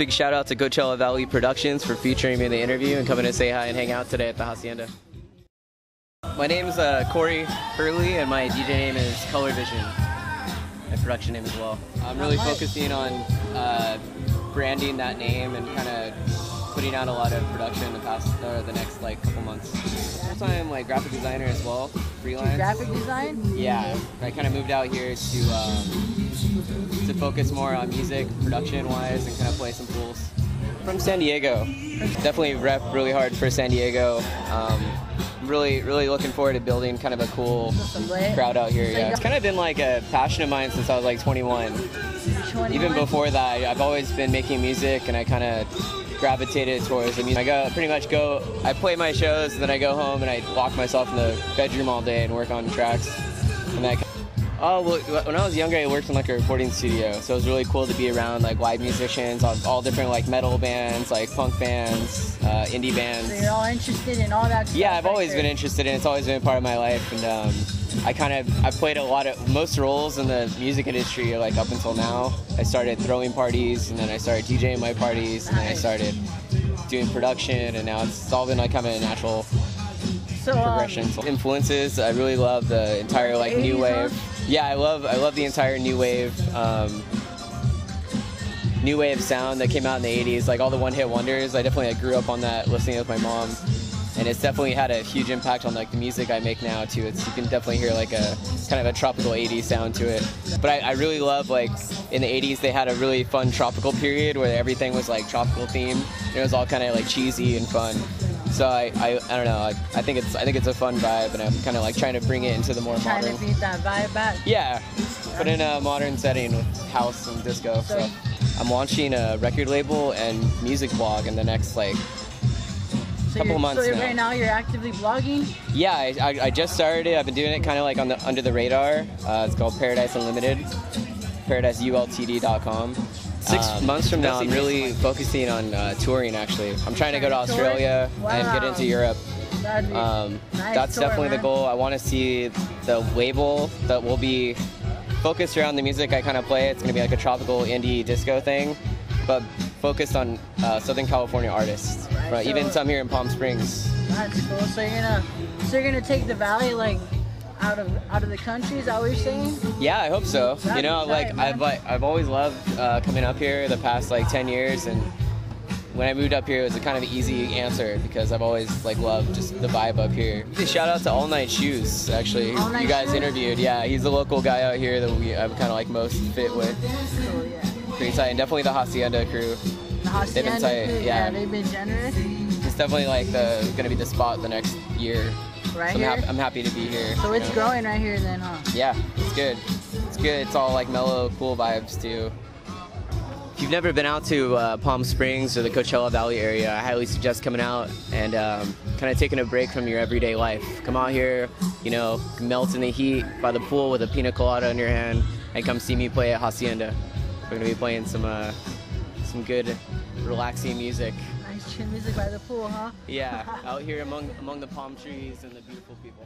Big shout out to Coachella Valley Productions for featuring me in the interview and coming to say hi and hang out today at the Hacienda. My name is Corey Hurley and my DJ name is Color Vision. My production name as well. I'm really focusing on branding that name and kind of putting out a lot of production in the past or the next like couple months. Full-time like graphic designer as well, freelance. Graphic design? Yeah, I kind of moved out here to focus more on music production wise and kind of play some pools. From San Diego, definitely rep really hard for San Diego. Really looking forward to building kind of a cool crowd out here. Yeah, it's kind of been like a passion of mine since I was like 21. Even before that, I've always been making music, and I kind of gravitated towards the music. I play my shows, and then I go home and I lock myself in the bedroom all day and work on tracks. And well, when I was younger, I worked in like a recording studio, so it was really cool to be around like live musicians, all different like metal bands, like punk bands, indie bands. So you're all interested in all that stuff? Yeah, I've always been interested in it. It's always been a part of my life, and I played most roles in the music industry like up until now. I started throwing parties, and then I started DJing my parties, and then I started doing production, and now it's all been like kind of a natural progression. Influences, I really love the entire like new wave. Yeah, I love the entire new wave sound that came out in the 80s, like all the one-hit wonders. I definitely grew up on that, listening with my mom, and it's definitely had a huge impact on like the music I make now too. You can definitely hear like a kind of a tropical 80s sound to it. But I really love like in the 80s they had a really fun tropical period where everything was like tropical themed. It was all kind of like cheesy and fun. So I don't know. I think it's a fun vibe, and I'm kind of like trying to bring it into the more modern. Trying to beat that vibe back. Yeah, but in a modern setting with house and disco. So I'm launching a record label and music blog in the next like couple months now. So right now you're actively blogging? Yeah, I just started it. I've been doing it kind of like under the radar. It's called Paradise Unlimited, paradiseultd.com. 6 months from now, I'm really focusing on touring, actually. I'm trying to go to Australia and get into Europe. That's definitely the goal. I want to see the label that will be focused around the music I kind of play. It's going to be like a tropical indie disco thing, but focused on Southern California artists. Right, even some here in Palm Springs. That's cool. So you're gonna take the valley like out of the country? Is that what you're saying? Yeah, I hope so. You know, like I've always loved coming up here the past like 10 years, and when I moved up here, it was a kind of easy answer because I've always like loved just the vibe up here. Shout out to All Night Shoes, actually. You guys interviewed. Yeah, he's the local guy out here that I'm kind of like most fit with. Cool, yeah. Pretty tight, and definitely the Hacienda crew. The Hacienda crew, yeah, they've been generous. It's definitely like gonna be the spot the next year. Right so here? I'm happy to be here. So it's growing right here then, huh? Yeah, it's good. It's good. It's all like mellow, cool vibes too. If you've never been out to Palm Springs or the Coachella Valley area, I highly suggest coming out and kind of taking a break from your everyday life. Come out here, you know, melt in the heat by the pool with a pina colada in your hand, and come see me play at Hacienda. We're gonna be playing some good, relaxing music. Nice chill music by the pool, huh? Yeah, out here among the palm trees and the beautiful people.